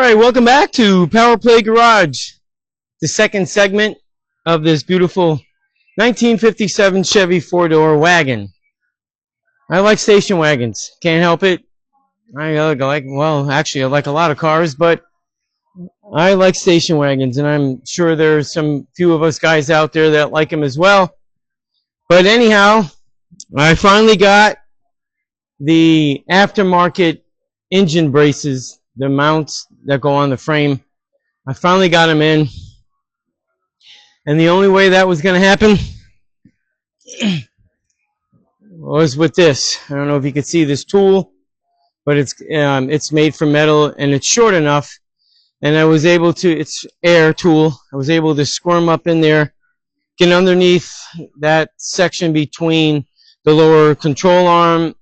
right, welcome back to Power Play Garage, the second segment of this beautiful 1957 Chevy four-door wagon. I like station wagons. Can't help it. I like a lot of cars, but I like station wagons, and I'm sure there's some few of us guys out there that like them as well. But anyhow, I finally got the aftermarket engine braces, the mounts that go on the frame. I finally got them in, and the only way that was going to happen was with this. I don't know if you can see this tool, but it's made from metal and it's short enough, and I was able to, it's air tool, I was able to squirm up in there, get underneath that section between the lower control arm,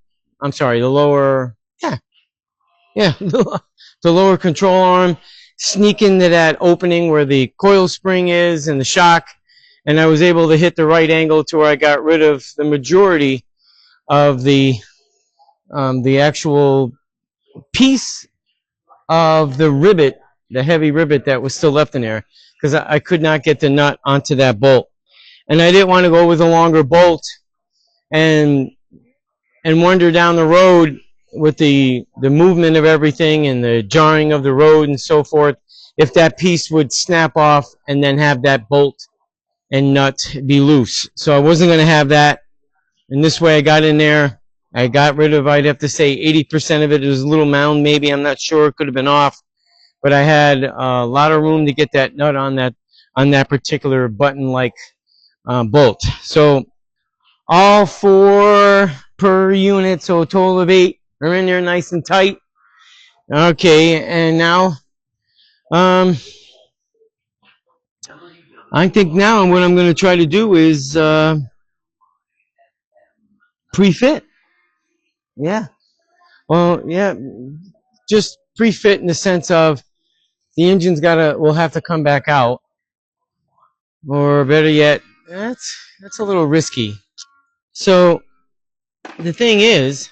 the lower control arm, sneak into that opening where the coil spring is and the shock, and I was able to hit the right angle to where I got rid of the majority of the actual piece of the rivet, the heavy rivet that was still left in there, because I could not get the nut onto that bolt, and I didn't want to go with a longer bolt and wander down the road with the movement of everything and the jarring of the road and so forth, if that piece would snap off and then have that bolt and nut be loose. So I wasn't going to have that. And this way I got in there. I got rid of, I'd have to say 80% of it. It was a little mound maybe. I'm not sure. It could have been off. But I had a lot of room to get that nut on that particular button-like bolt. So all 4 per unit, so a total of 8 are in there nice and tight. Okay, and now I think now what I'm going to try to do is pre-fit. Yeah. Well, yeah, just pre-fit in the sense of the engine's will have to come back out, or better yet, that's a little risky. So the thing is,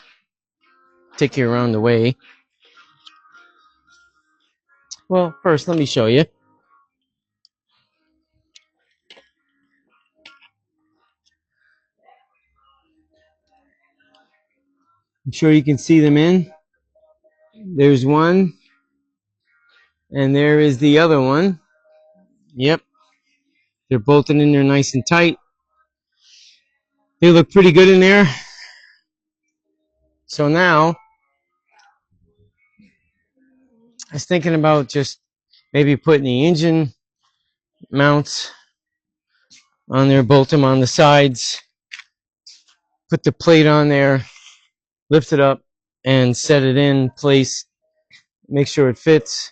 take you around the way. Well, first let me show you. I'm sure you can see them in. There's one, and there is the other one. Yep. They're bolted in there nice and tight. They look pretty good in there. So now, I was thinking about just maybe putting the engine mounts on there, bolt them on the sides, put the plate on there, lift it up, and set it in place. Make sure it fits.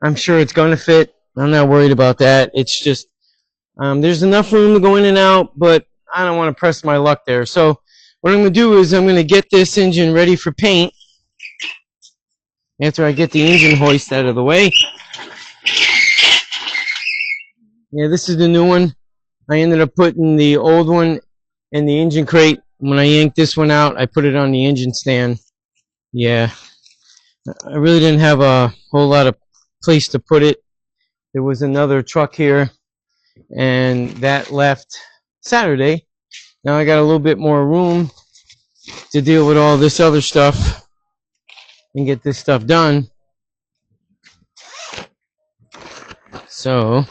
I'm sure it's going to fit. I'm not worried about that. It's just there's enough room to go in and out, but I don't want to press my luck there. So what I'm going to do is I'm going to get this engine ready for paint after I get the engine hoist out of the way. Yeah, this is the new one. I ended up putting the old one in the engine crate. When I yanked this one out, I put it on the engine stand. Yeah, I really didn't have a whole lot of place to put it. There was another truck here, and that left Saturday. Now I got a little bit more room to deal with all this other stuff and get this stuff done. So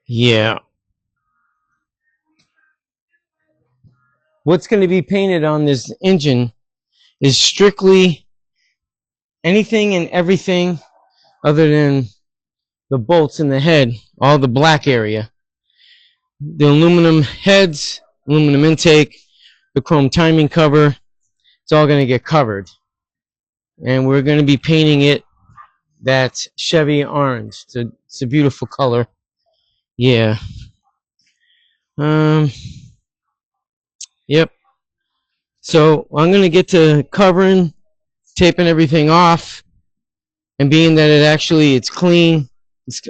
yeah. What's going to be painted on this engine is strictly anything and everything other than the bolts in the head, all the black area. The aluminum heads, aluminum intake, the chrome timing cover, it's all going to get covered. And we're going to be painting it that Chevy orange. It's a beautiful color. Yeah. Yep. So I'm going to get to covering, taping everything off, And being that it's clean,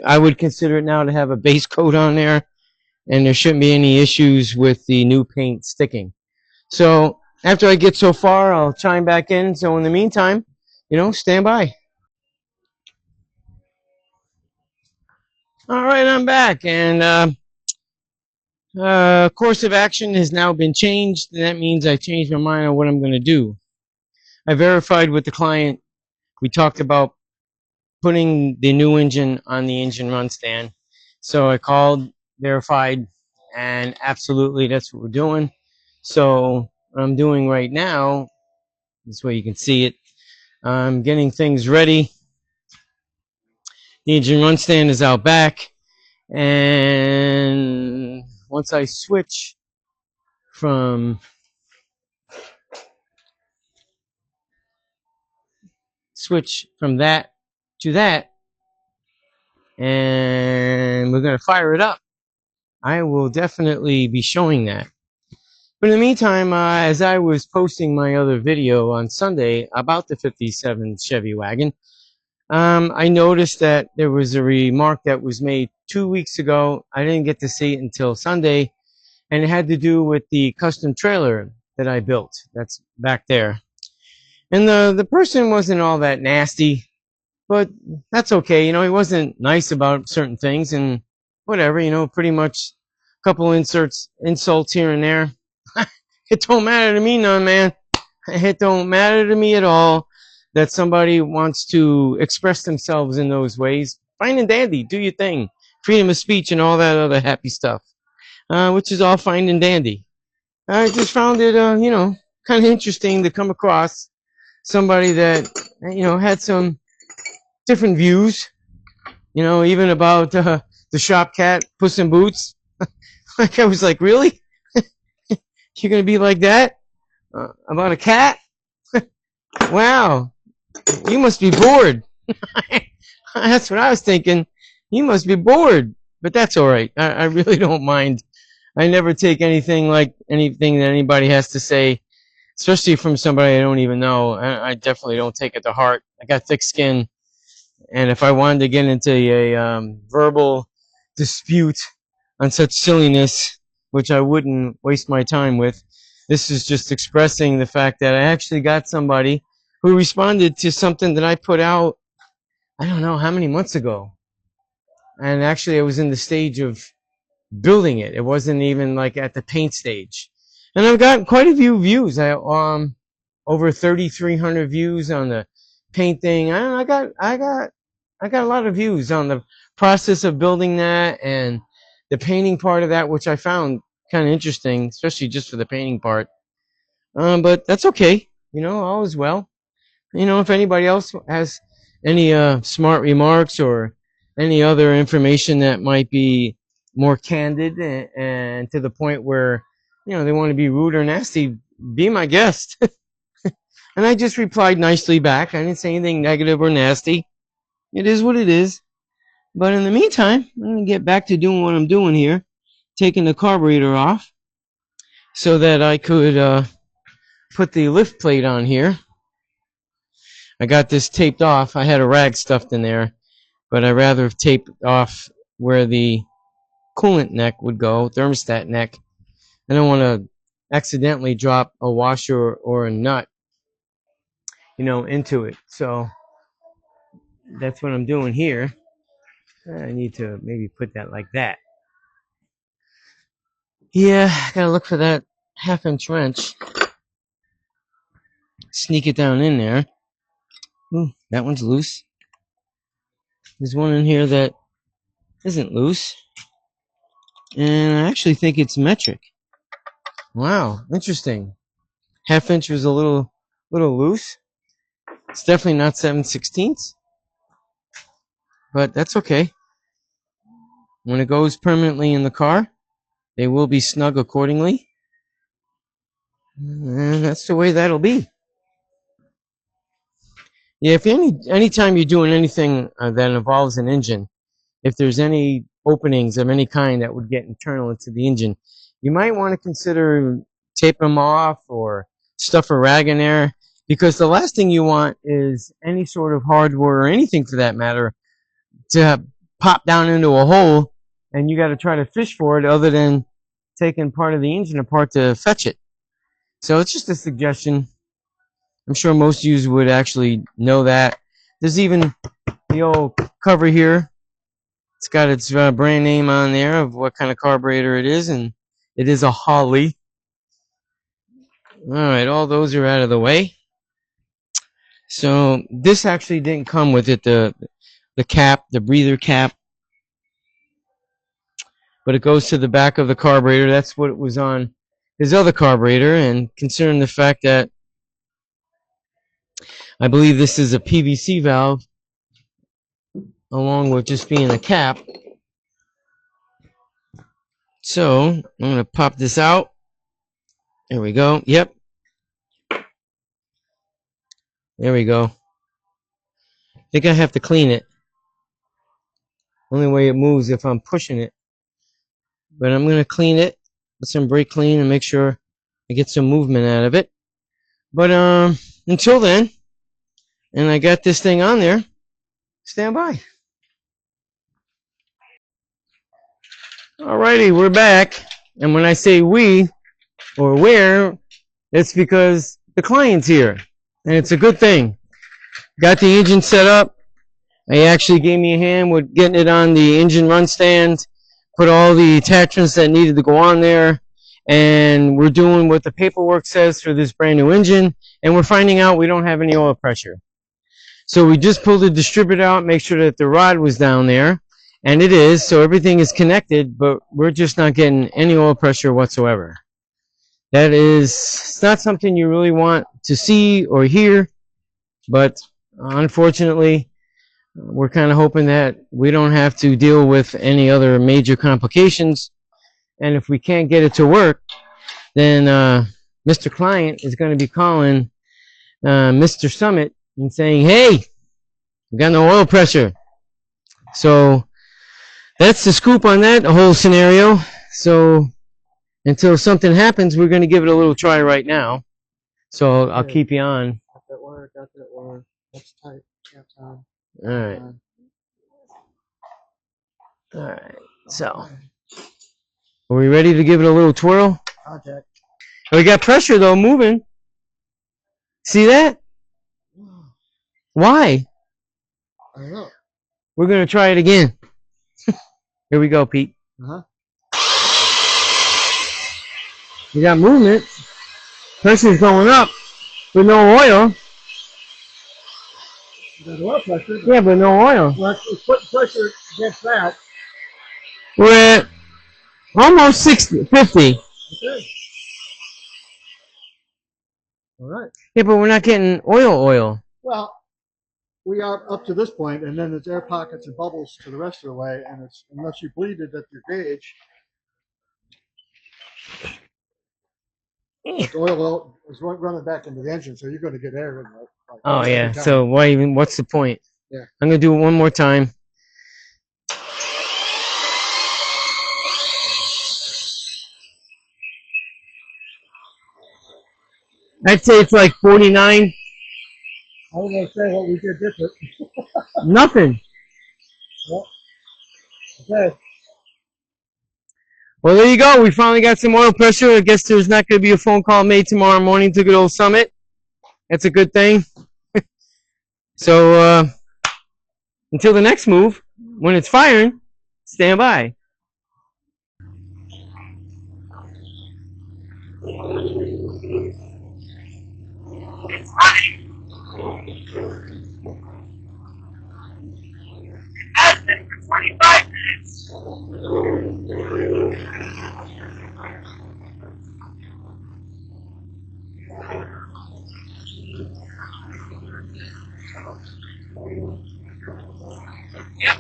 I would consider it now to have a base coat on there, and there shouldn't be any issues with the new paint sticking. So after I get so far, I'll chime back in. So in the meantime, stand by. All right, I'm back, and course of action has now been changed. And that means I changed my mind on what I'm going to do. I verified with the client. We talked about putting the new engine on the engine run stand. So I called, verified, and absolutely that's what we're doing. So what I'm doing right now, this way you can see it, I'm getting things ready. The engine run stand is out back, and once I switch from that to that, and we're going to fire it up, I will definitely be showing that. But in the meantime, as I was posting my other video on Sunday about the 57 Chevy Wagon, I noticed that there was a remark that was made 2 weeks ago. I didn't get to see it until Sunday, and it had to do with the custom trailer that I built. That's back there. And the person wasn't all that nasty, but that's okay. He wasn't nice about certain things, and whatever, pretty much a couple insults here and there. It don't matter to me none, man. It don't matter to me at all that somebody wants to express themselves in those ways. Fine and dandy, do your thing. Freedom of speech and all that other happy stuff, which is all fine and dandy. I just found it, kind of interesting to come across somebody that, had some different views, even about the shop cat, Puss in Boots. Like, I was like, really? You're going to be like that? About a cat? Wow. You must be bored. That's what I was thinking. You must be bored. But that's all right. I really don't mind. I never take anything that anybody has to say, especially from somebody I don't even know. I definitely don't take it to heart. I got thick skin. And if I wanted to get into a verbal dispute on such silliness, which I wouldn't waste my time with, this is just expressing the fact that I actually got somebody who responded to something that I put out, I don't know how many months ago. And actually, I was in the stage of building it. It wasn't even like at the paint stage. And I've gotten quite a few views. Over 3,300 views on the paint thing. I got a lot of views on the process of building that and the painting part of that, which I found kind of interesting, especially just for the painting part. But that's okay. All is well. If anybody else has any smart remarks or any other information that might be more candid and to the point where they want to be rude or nasty, be my guest. And I just replied nicely back. I didn't say anything negative or nasty. It is what it is. But in the meantime, I'm going to get back to doing what I'm doing here, taking the carburetor off so that I could put the lift plate on here. I got this taped off. I had a rag stuffed in there, but I'd rather have taped off where the coolant neck would go, thermostat neck. I don't want to accidentally drop a washer or a nut, into it. So that's what I'm doing here. I need to maybe put that like that. Yeah, I gotta look for that 1/2-inch wrench. Sneak it down in there. Ooh, that one's loose. There's one in here that isn't loose. And I actually think it's metric. Wow, interesting. 1/2-inch was a little loose. It's definitely not 7/16, but that's okay. When it goes permanently in the car, they will be snug accordingly. And that's the way that'll be. Yeah, if anytime you're doing anything that involves an engine, if there's any openings of any kind that would get internal into the engine, you might want to consider taping them off or stuff a rag in there. because the last thing you want is any sort of hardware or anything for that matter to pop down into a hole and you got to try to fish for it other than taking part of the engine apart to fetch it. So it's just a suggestion. I'm sure most of you would actually know that. There's even the old cover here. It's got its brand name on there of what kind of carburetor it is, and it is a Holley. Alright, all those are out of the way. So this actually didn't come with it, the cap, the breather cap. But it goes to the back of the carburetor. That's what it was on his other carburetor, and considering the fact that I believe this is a PVC valve along with just being a cap. So I'm going to pop this out. There we go. Yep. There we go. I think I have to clean it. Only way it moves if I'm pushing it. But I'm going to clean it with some brake clean and make sure I get some movement out of it. But until then, and I got this thing on there, stand by. Alrighty, we're back. And when I say we, or where, it's because the client's here. And it's a good thing. Got the engine set up. He actually gave me a hand with getting it on the engine run stand. Put all the attachments that needed to go on there. And we're doing what the paperwork says for this brand new engine. And we're finding out we don't have any oil pressure. So we just pulled the distributor out, make sure that the rod was down there. And it is, so everything is connected, but we're just not getting any oil pressure whatsoever. That is, it's not something you really want to see or hear, but unfortunately, we're kind of hoping that we don't have to deal with any other major complications. And if we can't get it to work, then Mr. Client is going to be calling Mr. Summit and saying, hey, we got no oil pressure. So that's the scoop on that whole scenario. So until something happens, we're going to give it a little try right now. So I'll keep you on. Got that wire, got that wire. That's tight. Cap's on. All right. All right. So are we ready to give it a little twirl? Contact. We got pressure though moving. See that? Why? I don't know. We're going to try it again. Here we go, Pete. You got movement. Pressure's going up with no oil. There's oil pressure. Yeah, but no oil. Well, it's putting pressure against that. We're at almost 50. Okay. All right. Yeah, but we're not getting oil. Well, we are up to this point, and then there's air pockets and bubbles to the rest of the way, and it's unless you bleed it at your gauge, the oil is running back into the engine, so you're going to get air in it. Like, oh yeah. So why even? What's the point? Yeah. I'm gonna do it one more time. I'd say it's like 49. I was going to say what we did different. Nothing. Well, okay. Well, there you go. We finally got some oil pressure. I guess there's not going to be a phone call made tomorrow morning to good old Summit. That's a good thing. So until the next move, when it's firing, stand by. It's running. It has been for 25 minutes. Yep.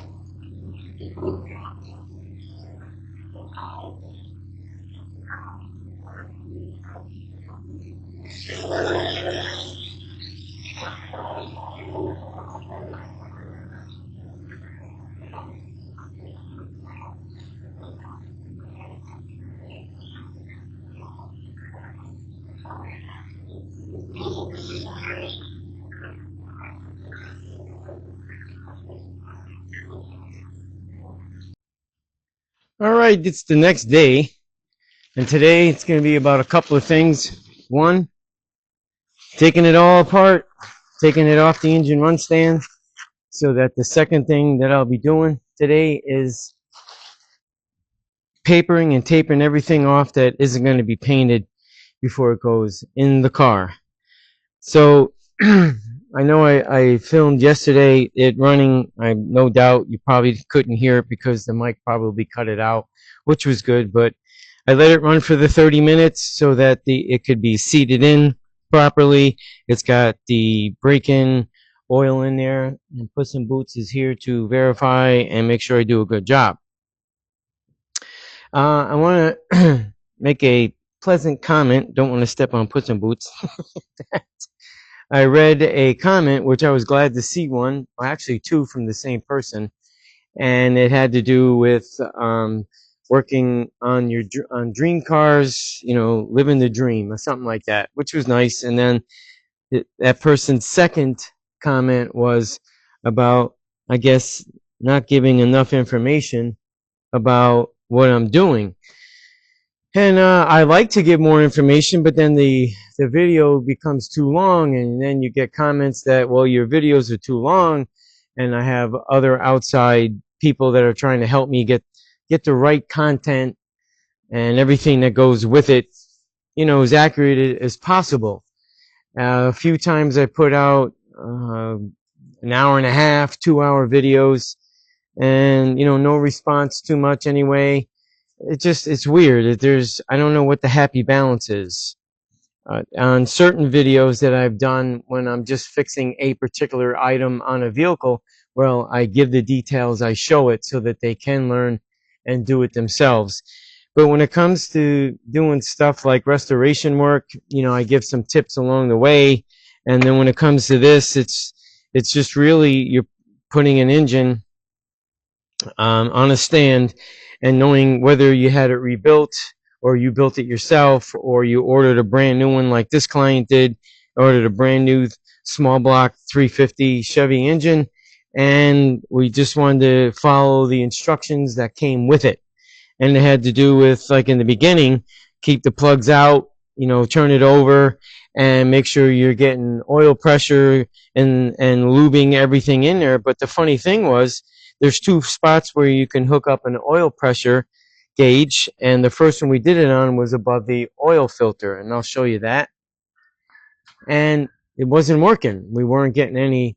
All right, it's the next day, and today it's going to be about a couple of things. One, taking it all apart, taking it off the engine run stand, so that the second thing that I'll be doing today is papering and taping everything off that isn't going to be painted before it goes in the car. So I know I filmed yesterday it running. I no doubt you probably couldn't hear it because the mic probably cut it out, which was good, but I let it run for the 30 minutes so that it could be seated in properly. It's got the break-in oil in there, and Puss in Boots is here to verify and make sure I do a good job. I want to make a pleasant comment. Don't want to step on Puss in Boots. I read a comment, which I was glad to see one, or actually two from the same person, and it had to do with working on on dream cars, you know, living the dream or something like that, which was nice. And then that person's second comment was about, I guess, not giving enough information about what I'm doing. And I like to give more information, but then the video becomes too long, and then you get comments that, well, your videos are too long, and I have other outside people that are trying to help me get the right content and everything that goes with it, you know, as accurate as possible. A few times I put out an hour and a half, 2-hour videos, and you know, no response too much anyway. It's weird. I don't know what the happy balance is. On certain videos that I've done when I'm just fixing a particular item on a vehicle, well, I give the details, I show it so that they can learn and do it themselves. But when it comes to doing stuff like restoration work, you know, I give some tips along the way. And then when it comes to this, it's just really you're putting an engine on a stand and knowing whether you had it rebuilt or you built it yourself or you ordered a brand new one like this client did, ordered a brand new small block 350 Chevy engine, and we just wanted to follow the instructions that came with it. And it had to do with, like in the beginning, keep the plugs out, you know, turn it over and make sure you're getting oil pressure and lubing everything in there. But the funny thing was, there's two spots where you can hook up an oil pressure gauge, and the first one we did it on was above the oil filter, and I'll show you that. And it wasn't working. We weren't getting any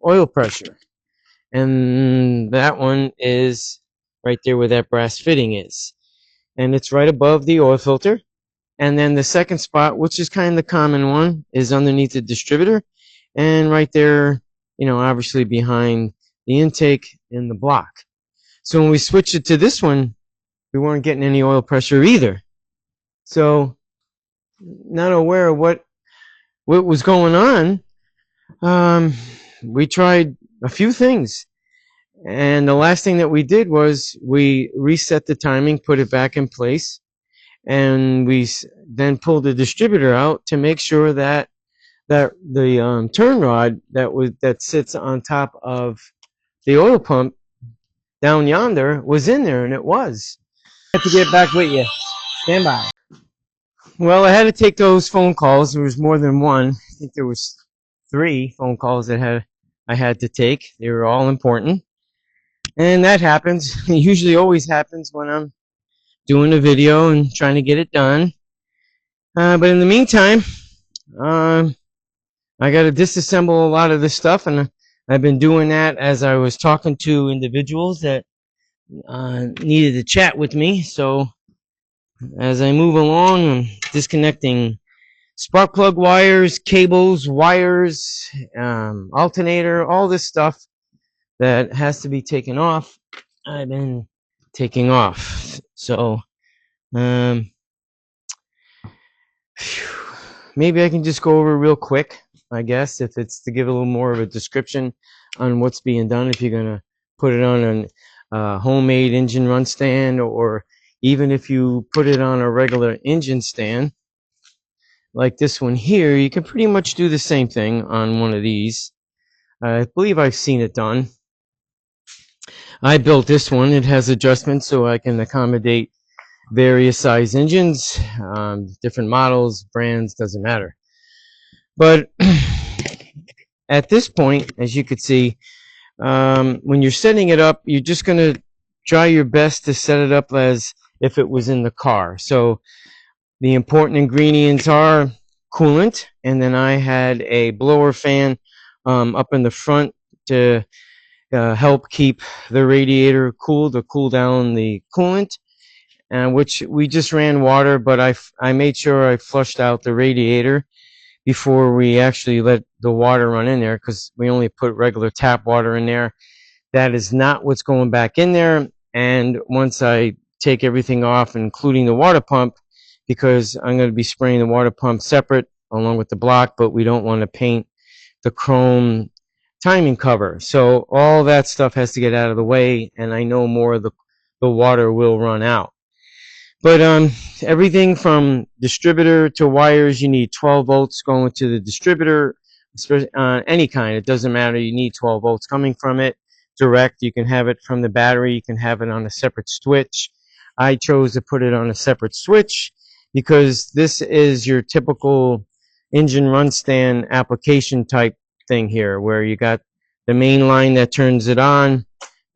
oil pressure. And that one is right there where that brass fitting is. And it's right above the oil filter. And then the second spot, which is kind of the common one, is underneath the distributor. And right there, you know, obviously behind the intake in the block. So when we switched it to this one, we weren't getting any oil pressure either. So not aware of what was going on, we tried a few things. And the last thing that we did was we reset the timing, put it back in place, and we then pulled the distributor out to make sure that the turn rod that sits on top of the oil pump down yonder was in there, and it was. I have to get back with you. Stand by. Well, I had to take those phone calls. There was more than one. I think there was 3 phone calls that I had to take. They were all important. And that happens. It usually always happens when I'm doing a video and trying to get it done. But in the meantime, I got to disassemble a lot of this stuff, and I've been doing that as I was talking to individuals that needed to chat with me. So as I move along, I'm disconnecting spark plug wires, cables, wires, alternator, all this stuff that has to be taken off. I've been taking off. So maybe I can just go over real quick, I guess, if it's to give a little more of a description on what's being done, if you're going to put it on a homemade engine run stand, or even if you put it on a regular engine stand like this one here, you can pretty much do the same thing on one of these. I believe I've seen it done. I built this one. It has adjustments so I can accommodate various size engines, different models, brands, doesn't matter. But at this point, as you could see, when you're setting it up, you're just going to try your best to set it up as if it was in the car. So the important ingredients are coolant, and then I had a blower fan up in the front to help keep the radiator cool, to cool down the coolant, which we just ran water, but I made sure I flushed out the radiator before we actually let the water run in there, because we only put regular tap water in there. That is not what's going back in there. And once I take everything off, including the water pump, because I'm going to be spraying the water pump separate along with the block, but we don't want to paint the chrome timing cover. So all that stuff has to get out of the way, and I know more of the water will run out. But everything from distributor to wires, you need 12 volts going to the distributor, any kind. It doesn't matter. You need 12 volts coming from it direct. You can have it from the battery. You can have it on a separate switch. I chose to put it on a separate switch because this is your typical engine run stand application type thing here, where you got the main line that turns it on,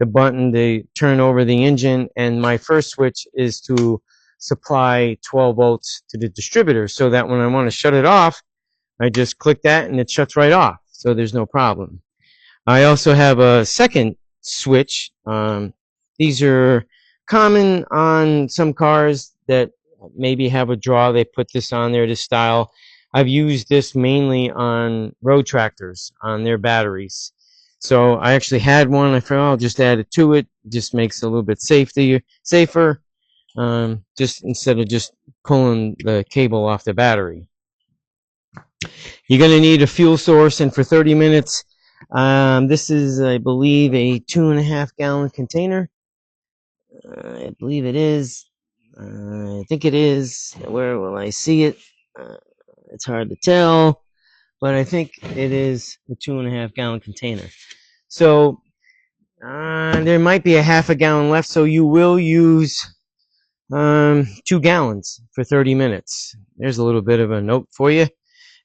the button to turn over the engine, and my first switch is to supply 12 volts to the distributor, so that when I want to shut it off, I just click that and it shuts right off, so there's no problem. I also have a second switch. These are common on some cars that maybe have a draw. They put this on there to style. I've used this mainly on road tractors, on their batteries. So I actually had one. I thought I'll just add it to it. Just makes it a little bit safer. Just instead of just pulling the cable off the battery. You're going to need a fuel source, and for 30 minutes, this is, I believe, a 2.5 gallon container. I believe it is. I think it is. Where will I see it? It's hard to tell, but I think it is the 2.5 gallon container. So there might be a 1/2 gallon left, so you will use 2 gallons for 30 minutes. There's a little bit of a note for you,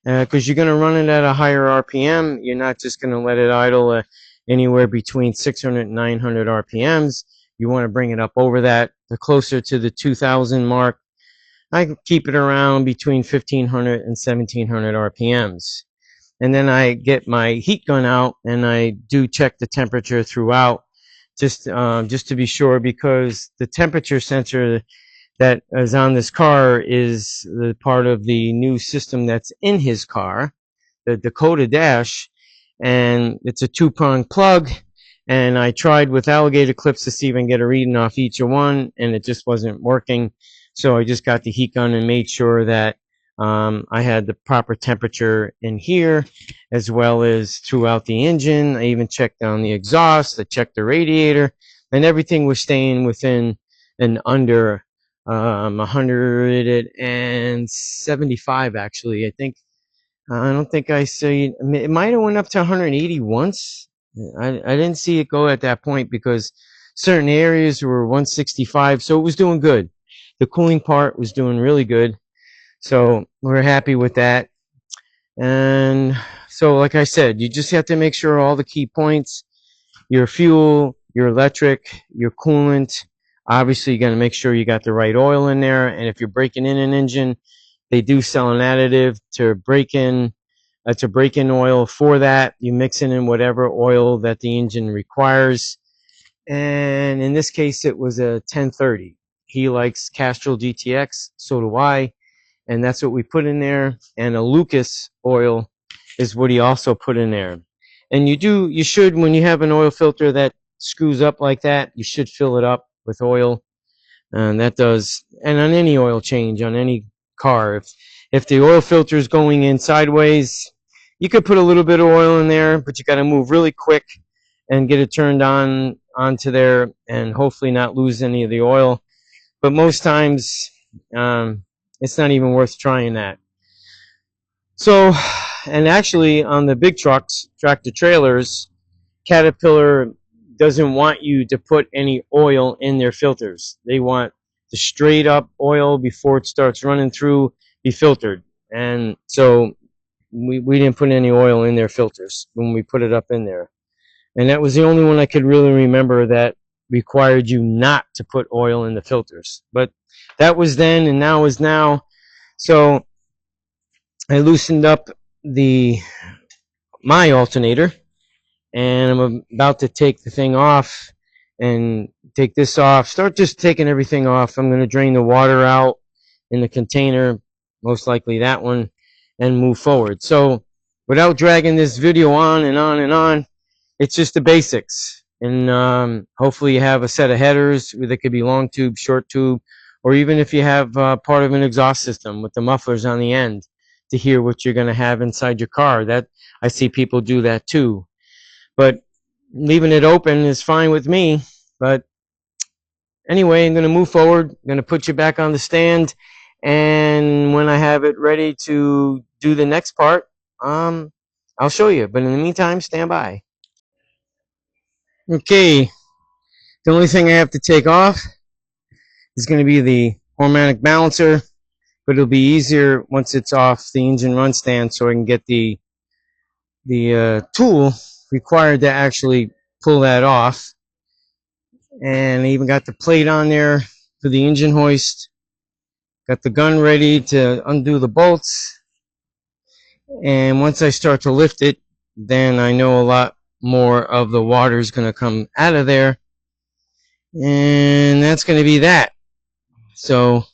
because you're going to run it at a higher RPM. You're not just going to let it idle anywhere between 600 and 900 RPMs. You want to bring it up over that, the closer to the 2000 mark. I keep it around between 1500 and 1700 RPMs. And then I get my heat gun out and I do check the temperature throughout, just to be sure, because the temperature sensor that is on this car is the part of the new system that's in his car, the Dakota Dash, and it's a 2-prong plug. And I tried with alligator clips to see if I can get a reading off each one, and it just wasn't working. So I just got the heat gun and made sure that I had the proper temperature in here, as well as throughout the engine. I even checked on the exhaust, I checked the radiator, and everything was staying within and under 175, actually. I think, I don't think I see, it might have went up to 180 once. I didn't see it go at that point because certain areas were 165, so it was doing good. The cooling part was doing really good, so we're happy with that. And so, like I said, you just have to make sure all the key points, your fuel, your electric, your coolant. Obviously, you're going to make sure you got the right oil in there, and if you're breaking in an engine, they do sell an additive to break in oil for that. You mix it in whatever oil that the engine requires. And in this case, it was a 1030. He likes Castrol GTX, so do I. And that's what we put in there. And a Lucas oil is what he also put in there. And you should, when you have an oil filter that screws up like that, you should fill it up with oil. And that does, and on any oil change, on any car, if the oil filter is going in sideways, you could put a little bit of oil in there, but you got to move really quick and get it turned onto there, and hopefully not lose any of the oil. But most times, it's not even worth trying that. So, and actually on the big trucks, tractor trailers, Caterpillar doesn't want you to put any oil in their filters. They want the straight up oil before it starts running through be filtered. And so we didn't put any oil in their filters when we put it up in there. And that was the only one I could really remember that required you not to put oil in the filters. But that was then, and now is now. So I loosened up my alternator, and I'm about to take the thing off and take this off. Start just taking everything off. I'm going to drain the water out in the container, most likely that one, and move forward. So without dragging this video on and on and on, it's just the basics. And hopefully you have a set of headers that could be long tube, short tube, or even if you have part of an exhaust system with the mufflers on the end to hear what you're going to have inside your car. That I see people do that too. But leaving it open is fine with me. But anyway, I'm going to move forward. I'm going to put you back on the stand. And when I have it ready to do the next part, I'll show you. But in the meantime, stand by. Okay. The only thing I have to take off is going to be the harmonic balancer. But it'll be easier once it's off the engine run stand, so I can get the tool required to actually pull that off. And I even got the plate on there for the engine hoist. Got the gun ready to undo the bolts. And once I start to lift it, then I know a lot more of the water is going to come out of there. And that's going to be that. So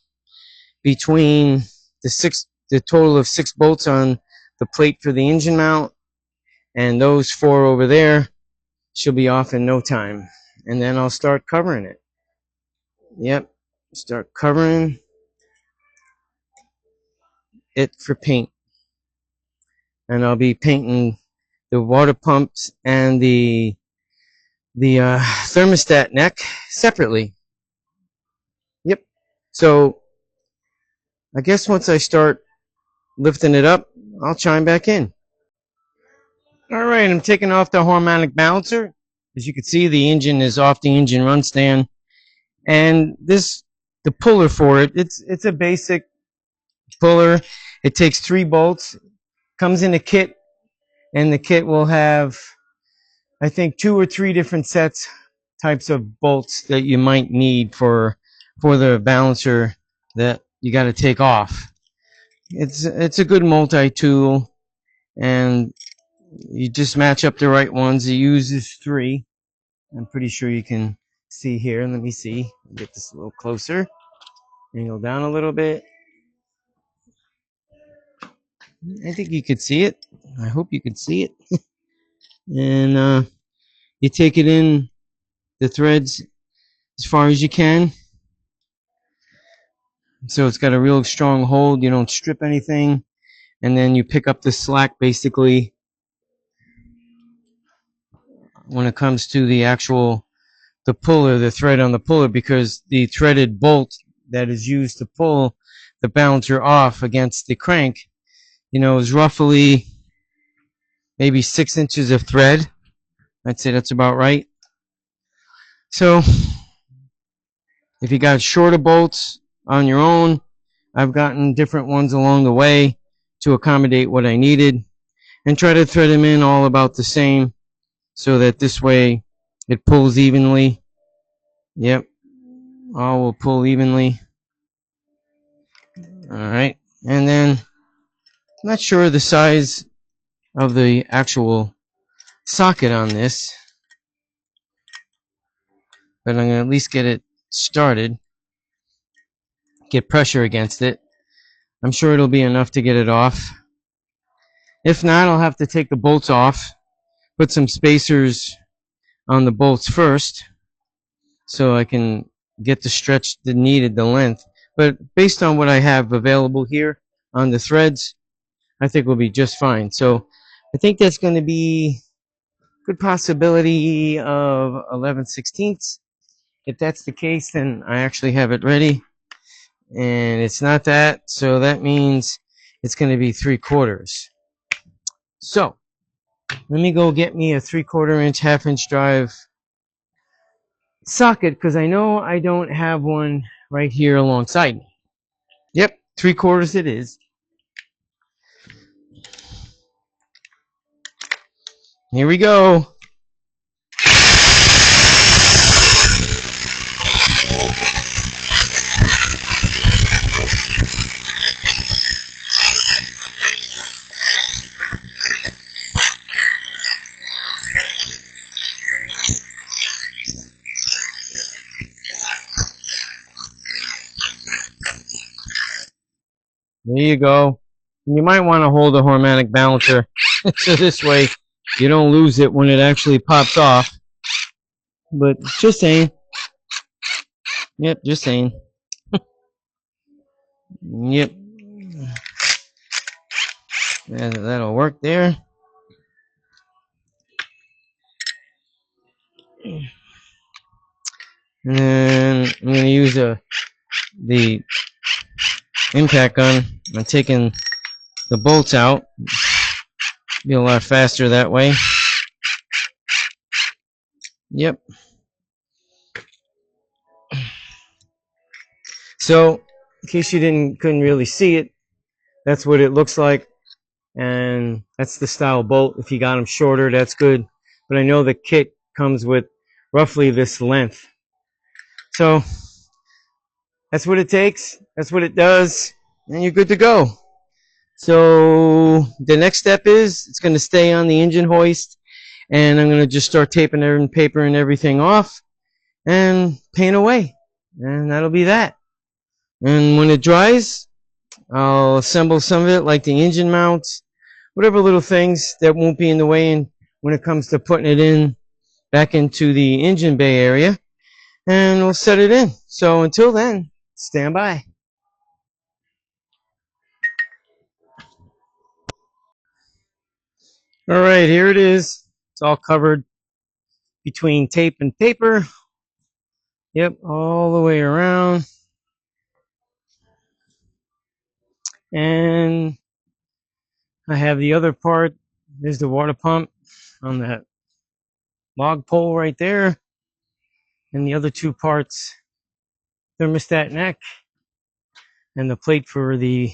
between the total of 6 bolts on the plate for the engine mount and those 4 over there, she'll be off in no time. And then I'll start covering it. Yep, start covering it for paint. And I'll be painting the water pumps and the thermostat neck separately. Yep. So I guess once I start lifting it up, I'll chime back in. All right, I'm taking off the harmonic balancer. As you can see, the engine is off the engine run stand. And the puller for it, it's a basic puller. It takes 3 bolts, comes in a kit, and the kit will have, I think, 2 or 3 different types of bolts that you might need for the balancer that you got to take off. It's a good multi-tool, and you just match up the right ones. It uses 3. I'm pretty sure you can see here. Let me see. Get this a little closer. Angle down a little bit. I think you could see it. I hope you could see it. And you take it in the threads as far as you can. So it's got a real strong hold. You don't strip anything. And then you pick up the slack basically when it comes to the puller, the thread on the puller, because the threaded bolt that is used to pull the balancer off against the crank, is roughly maybe 6 inches of thread. I'd say that's about right. So if you got shorter bolts on your own, I've gotten different ones along the way to accommodate what I needed, and try to thread them in all about the same so that this way it pulls evenly. Yep, all will pull evenly. All right, and then I'm not sure the size of the actual socket on this, but I'm going to at least get it started, get pressure against it. I'm sure it'll be enough to get it off. If not, I'll have to take the bolts off, put some spacers on the bolts first so I can get the stretch that needed, the length. But based on what I have available here on the threads, I think we'll be just fine. So I think that's going to be a good possibility of 11/16. If that's the case, then I actually have it ready. And it's not that, so that means it's going to be 3/4. So let me go get me a 3/4 inch, 1/2 inch drive socket because I know I don't have one right here alongside me. Yep, 3/4 it is. Here we go. There you go. You might want to hold a harmonic balancer so this way you don't lose it when it actually pops off. But just saying. Yep, just saying. Yep. That'll work there. And then I'm going to use the impact gun. I'm taking the bolts out. Be a lot faster that way. Yep. So, in case you couldn't really see it, that's what it looks like. And that's the style bolt. If you got them shorter, that's good. But I know the kit comes with roughly this length. So, that's what it takes. That's what it does. And you're good to go. So, the next step is it's going to stay on the engine hoist. And I'm going to just start taping and paper and everything off and paint away. And that'll be that. And when it dries, I'll assemble some of it like the engine mounts, whatever little things that won't be in the way and when it comes to putting it in back into the engine bay area. And we'll set it in. So until then, stand by. All right, here it is. It's all covered between tape and paper. Yep, all the way around. And I have the other part. There's the water pump on that log pole right there. And the other two parts, thermostat neck and the plate for the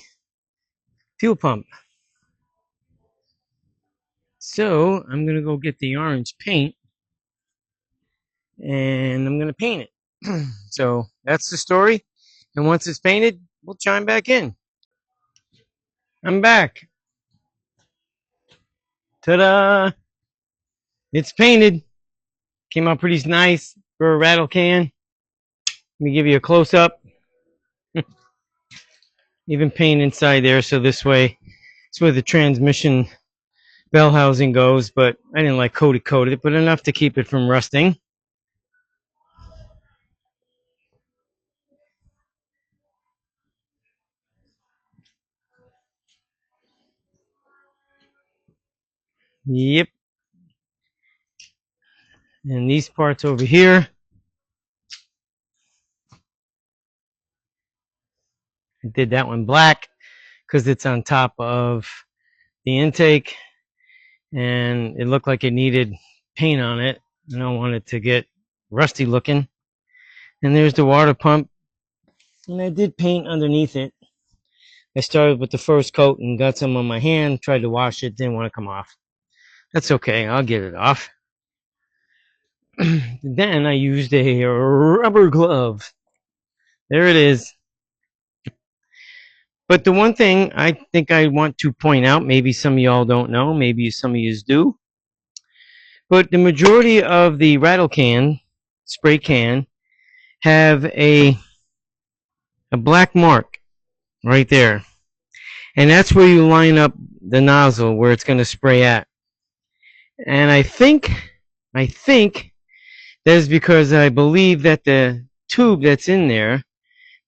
fuel pump. So I'm going to go get the orange paint and I'm going to paint it. So that's the story. And once it's painted, we'll chime back in. I'm back. Ta-da! It's painted. Came out pretty nice for a rattle can. Let me give you a close-up. Even paint inside there, so this way it's where the transmission bell housing goes, but I didn't like coat it, but enough to keep it from rusting. Yep. And these parts over here, I did that one black because it's on top of the intake and it looked like it needed paint on it. I don't want it to get rusty looking. And there's the water pump. And I did paint underneath it. I started with the first coat and got some on my hand, tried to wash it, didn't want to come off. That's okay, I'll get it off. Then I used a rubber glove. There it is. But the one thing I think I want to point out, maybe some of y'all don't know, maybe some of you do, but the majority of the rattle can, spray can, have a black mark right there. And that's where you line up the nozzle where it's going to spray at. And I think that is because I believe that the tube that's in there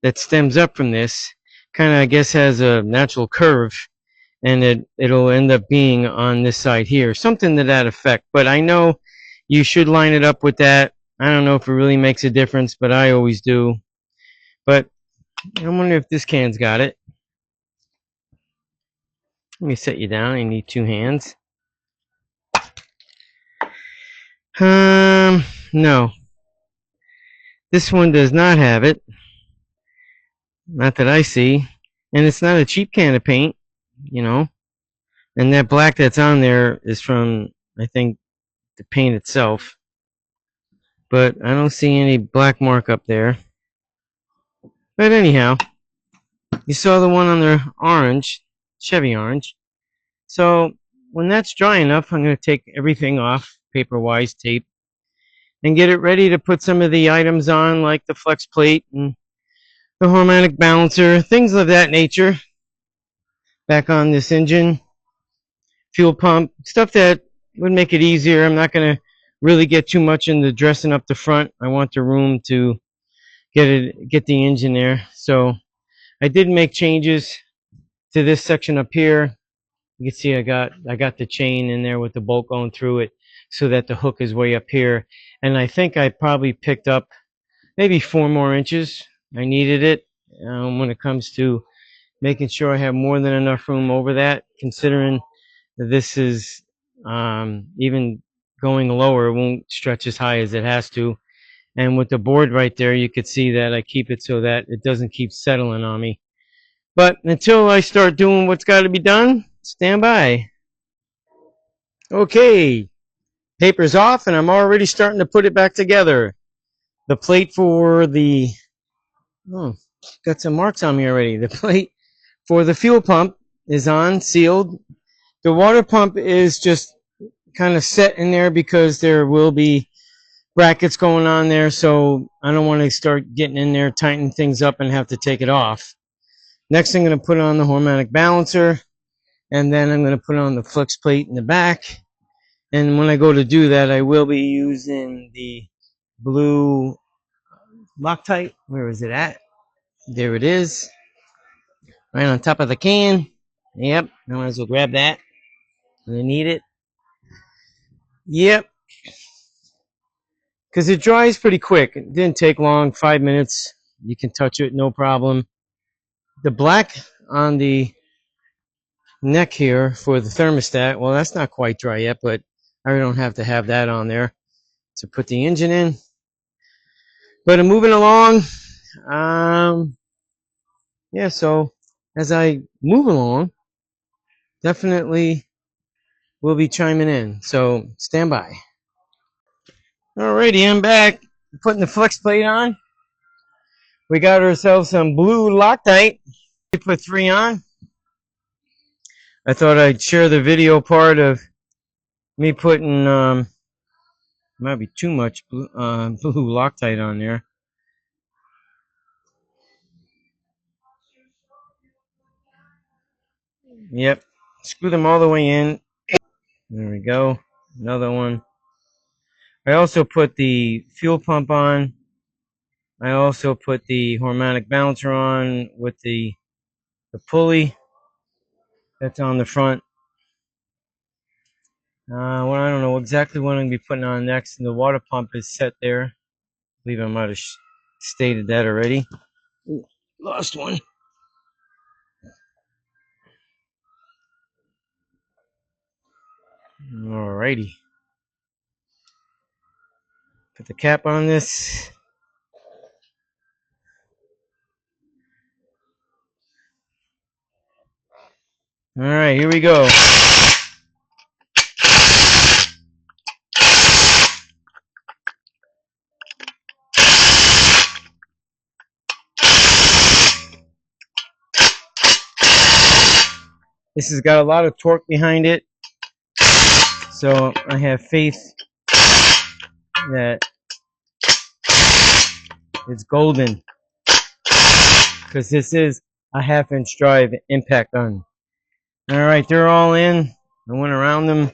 that stems up from this kind of, I guess, has a natural curve and it'll end up being on this side here, something to that effect. But I know you should line it up with that. I don't know if it really makes a difference, but I always do. But I wonder if this can's got it. Let me set you down. You need two hands. No. This one does not have it. Not that I see. And it's not a cheap can of paint, you know. And that black that's on there is from, I think, the paint itself. But I don't see any black mark up there. But anyhow, you saw the one on the orange, Chevy orange. So when that's dry enough, I'm going to take everything off, paper-wise tape, and get it ready to put some of the items on, like the flex plate and the harmonic balancer, things of that nature, back on this engine, fuel pump, stuff that would make it easier. I'm not going to really get too much into dressing up the front. I want the room to get the engine there. So I did make changes to this section up here. You can see I got the chain in there with the bolt going through it so that the hook is way up here. And I think I probably picked up maybe 4 more inches. I needed it when it comes to making sure I have more than enough room over that, considering that this is even going lower, it won't stretch as high as it has to. And with the board right there, you could see that I keep it so that it doesn't keep settling on me. But until I start doing what's got to be done, stand by. Okay, paper's off and I'm already starting to put it back together. The plate for the, oh, got some marks on me already. The plate for the fuel pump is on, sealed. The water pump is just kind of set in there because there will be brackets going on there, so I don't want to start getting in there, tighten things up, and have to take it off. Next, I'm going to put on the harmonic balancer, and then I'm going to put on the flex plate in the back. And when I go to do that, I will be using the blue Loctite. Where is it at? There it is, right on top of the can. Yep, I might as well grab that. I need it. Yep, because it dries pretty quick. It didn't take long, 5 minutes. You can touch it, no problem. The black on the neck here for the thermostat, well, that's not quite dry yet, but I don't have to have that on there to put the engine in. But I'm moving along. Yeah, so as I move along, definitely will be chiming in. So stand by. Alrighty, I'm back. Putting the flex plate on. We got ourselves some blue Loctite. We put 3 on. I thought I'd share the video part of me putting, might be too much blue Loctite on there. Yep, screw them all the way in. There we go. Another one. I also put the fuel pump on. I also put the harmonic balancer on with the pulley that's on the front. Well, I don't know exactly what I'm going to be putting on next. And the water pump is set there. I believe I might have stated that already. Ooh, lost one. Alrighty. Put the cap on this. Alright, here we go. This has got a lot of torque behind it, so I have faith that it's golden, because this is a 1/2-inch drive impact gun. Alright, they're all in. I went around them.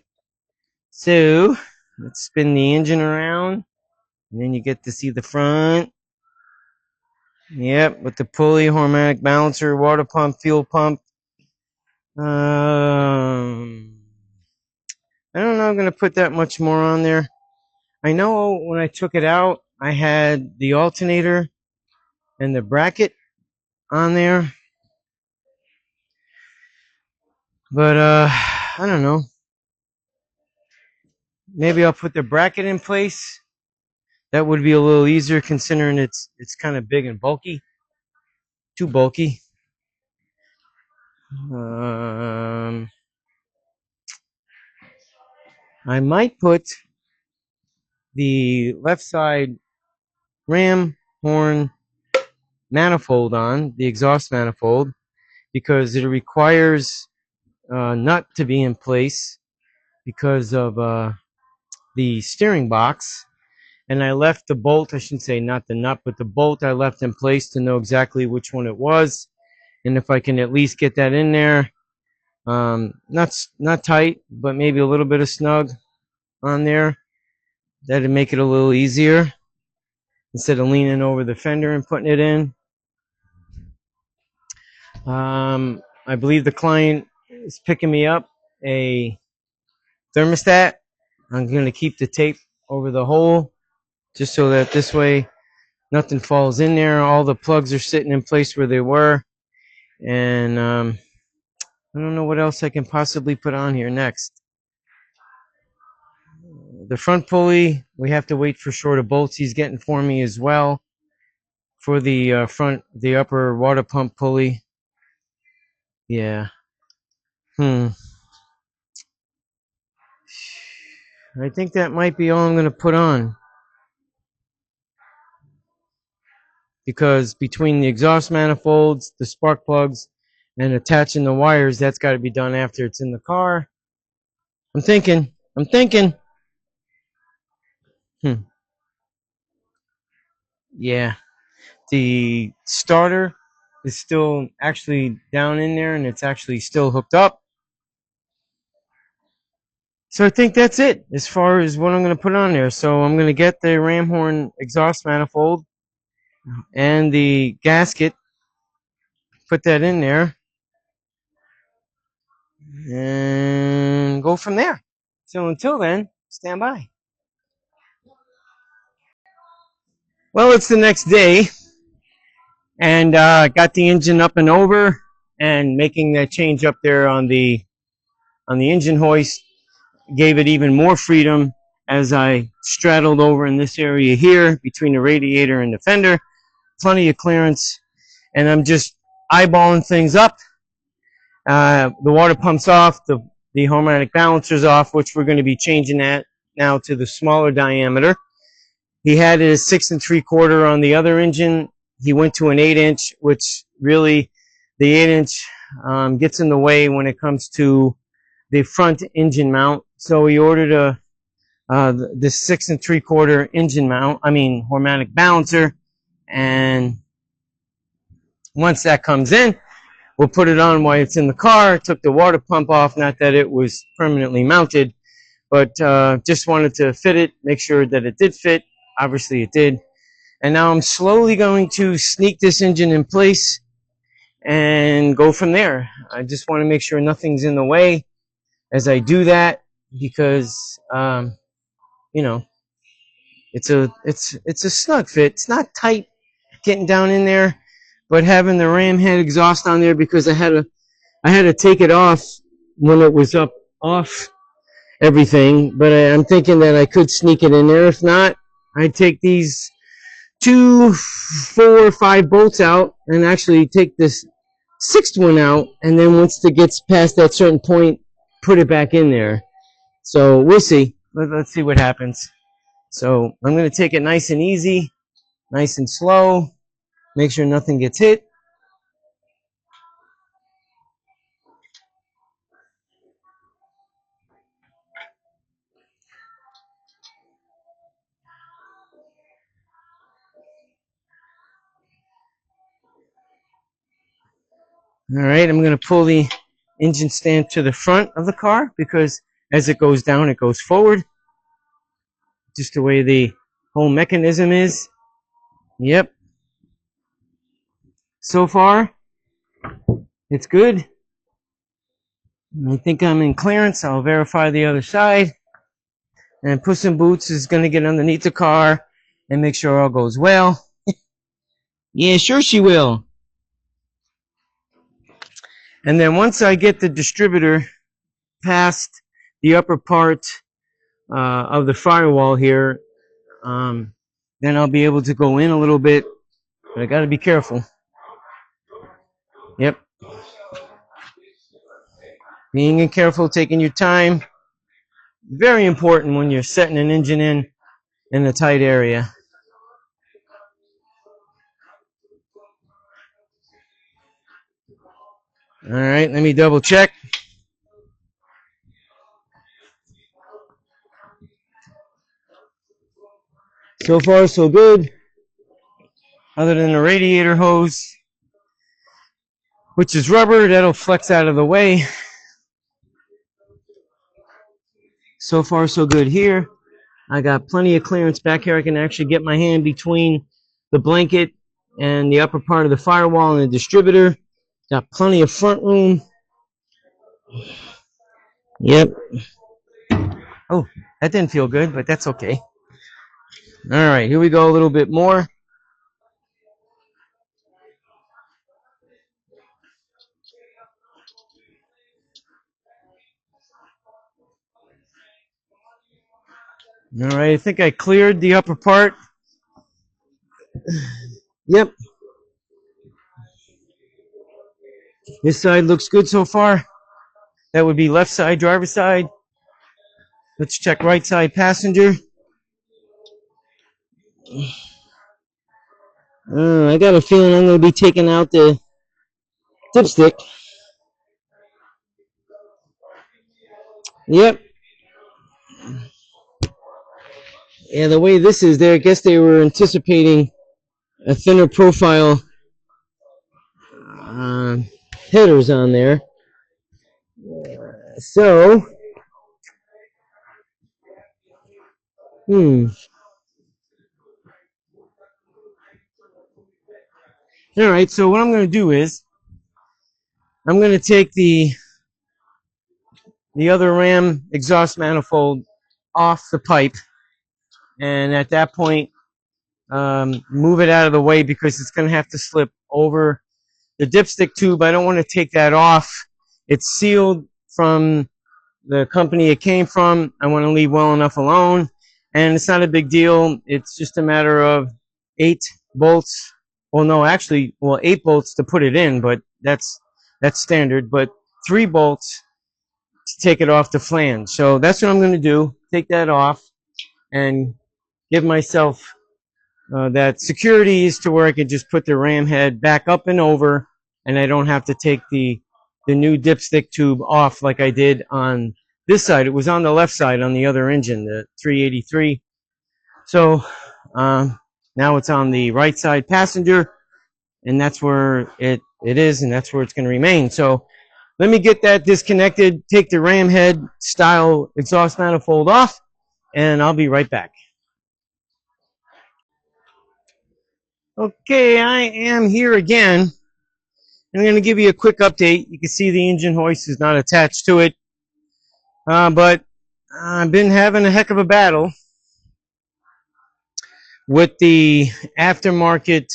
So let's spin the engine around, and then you get to see the front. Yep, with the pulley, harmonic balancer, water pump, fuel pump. I don't know, I'm going to put that much more on there. I know when I took it out, I had the alternator and the bracket on there. But, I don't know. Maybe I'll put the bracket in place That would be a little easier considering it's kind of big and bulky. Too bulky. I might put the left side ram horn manifold on, the exhaust manifold, because it requires nut to be in place because of the steering box. And I left the bolt, I shouldn't say not the nut, but the bolt I left in place to know exactly which one it was. And if I can at least get that in there, not tight, but maybe a little bit of snug on there, that'd make it a little easier instead of leaning over the fender and putting it in. I believe the client is picking me up a thermostat. I'm going to keep the tape over the hole just so that this way nothing falls in there. All the plugs are sitting in place where they were. And I don't know what else I can possibly put on here next. The front pulley, we have to wait for shorter bolts he's getting for me as well. For the the upper water pump pulley. Yeah. I think that might be all I'm going to put on. Because between the exhaust manifolds, the spark plugs, and attaching the wires, that's got to be done after it's in the car. I'm thinking. Yeah. The starter is still actually down in there, and it's actually still hooked up. So I think that's it as far as what I'm going to put on there. So I'm going to get the ram horn exhaust manifold and the gasket, put that in there, and go from there. So until then, stand by. Well, it's the next day, and got the engine up and over, and making that change up there on the engine hoist gave it even more freedom as I straddled over in this area here between the radiator and the fender. Plenty of clearance, and I'm just eyeballing things up. The water pump's off, the harmonic balancer's off, which we're going to be changing that now to the smaller diameter. He had his 6 3/4 on the other engine. He went to an 8-inch, which really the 8-inch gets in the way when it comes to the front engine mount. So he ordered the 6 3/4 engine mount, harmonic balancer, and once that comes in, we'll put it on while it's in the car. Took the water pump off, not that it was permanently mounted, but just wanted to fit it, make sure that it did fit. Obviously it did. And now I'm slowly going to sneak this engine in place and go from there. I just want to make sure nothing's in the way as I do that, because it's a snug fit. It's not tight getting down in there, but having the ram head exhaust on there, because I had to take it off when it was up off everything, but I'm thinking that I could sneak it in there. If not, I'd take these 2, 4, 5 bolts out and actually take this 6th one out, and then once it gets past that certain point, put it back in there. So we'll see. Let's see what happens. So I'm going to take it nice and easy, nice and slow, make sure nothing gets hit. All right, I'm going to pull the engine stand to the front of the car, because as it goes down, it goes forward. Just the way the whole mechanism is. Yep. So far, it's good. I think I'm in clearance. I'll verify the other side. And Puss in Boots is going to get underneath the car and make sure all goes well. Yeah, sure she will. And then once I get the distributor past the upper part of the firewall here, then I'll be able to go in a little bit, but I got to be careful. Yep. Being careful, taking your time, very important when you're setting an engine in a tight area. All right, let me double check. So far, so good. Other than the radiator hose, which is rubber, that'll flex out of the way. So far, so good here. I got plenty of clearance back here. I can actually get my hand between the blanket and the upper part of the firewall and the distributor. Got plenty of front room. Yep. Oh, that didn't feel good, but that's okay. All right, here we go a little bit more. All right, I think I cleared the upper part. Yep. This side looks good so far. That would be left side, driver's side. Let's check right side, passenger. I got a feeling I'm going to be taking out the dipstick. Yep. Yeah, the way this is there, I guess they were anticipating a thinner profile headers on there. So, All right, so what I'm going to do is I'm going to take the other ram exhaust manifold off the pipe, and at that point move it out of the way because it's going to have to slip over the dipstick tube. I don't want to take that off. It's sealed from the company it came from. I want to leave well enough alone, and it's not a big deal. It's just a matter of 8 bolts. Well, no, actually, 8 bolts to put it in, but that's standard. But 3 bolts to take it off the flange. So that's what I'm going to do. Take that off and give myself that security is to where I can just put the ram head back up and over, and I don't have to take the new dipstick tube off like I did on this side. It was on the left side on the other engine, the 383. So now it's on the right side passenger, and that's where it is, and that's where it's going to remain. So let me get that disconnected, take the ram head style exhaust manifold off, and I'll be right back. Okay, I am here again. I'm going to give you a quick update. You can see the engine hoist is not attached to it, but I've been having a heck of a battle with the aftermarket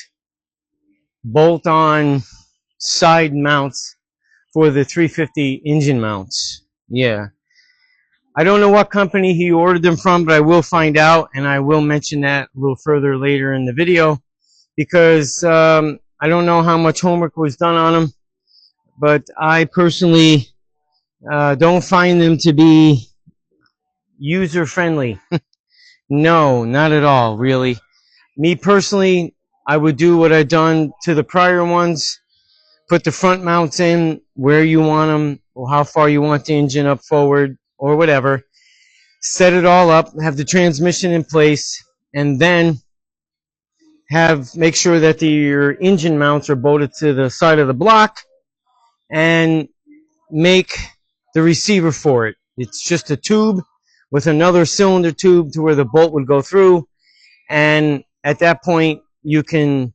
bolt-on side mounts for the 350 engine mounts. Yeah. I don't know what company he ordered them from, but I will find out, and I will mention that a little further later in the video, because I don't know how much homework was done on them, but I personally don't find them to be user-friendly. No, not at all, really. Me personally, I would do what I've done to the prior ones, put the front mounts in where you want them, or how far you want the engine up forward, or whatever. Set it all up, have the transmission in place, and then make sure that your engine mounts are bolted to the side of the block, and make the receiver for it. It's just a tube with another cylinder tube to where the bolt would go through, and at that point you can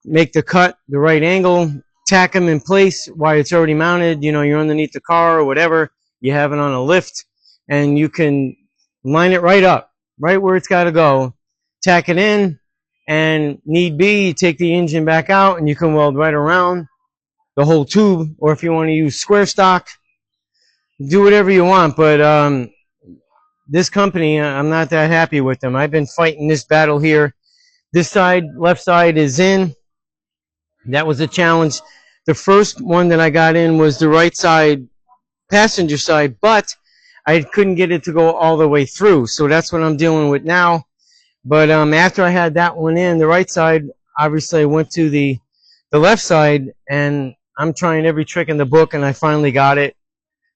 make the cut, the right angle, tack them in place while it's already mounted. You know, you're underneath the car or whatever, you have it on a lift, and you can line it right up, right where it's got to go, tack it in, and need be, you take the engine back out and you can weld right around the whole tube, or if you want to use square stock, do whatever you want. But this company, I'm not that happy with them. I've been fighting this battle here This side, left side is in. That was a challenge. The first one that I got in was the right side, passenger side, but I couldn't get it to go all the way through. So that's what I'm dealing with now. But after I had that one in, the right side, obviously I went to the left side, and I'm trying every trick in the book, and I finally got it.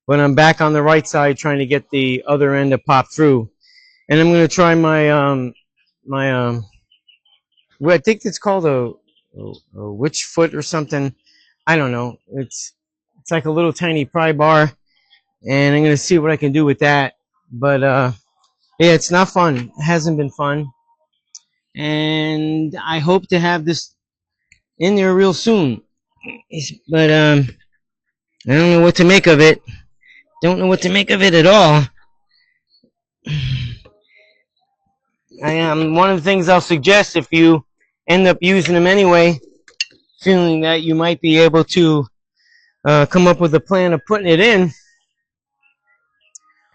But I'm back on the right side trying to get the other end to pop through. And I'm going to try my well, I think it's called a witch foot or something. I don't know. It's like a little tiny pry bar, and I'm going to see what I can do with that. But yeah, it's not fun. It hasn't been fun, and I hope to have this in there real soon. But I don't know what to make of it. Don't know what to make of it at all. One of the things I'll suggest, if you end up using them anyway, feeling that you might be able to come up with a plan of putting it in.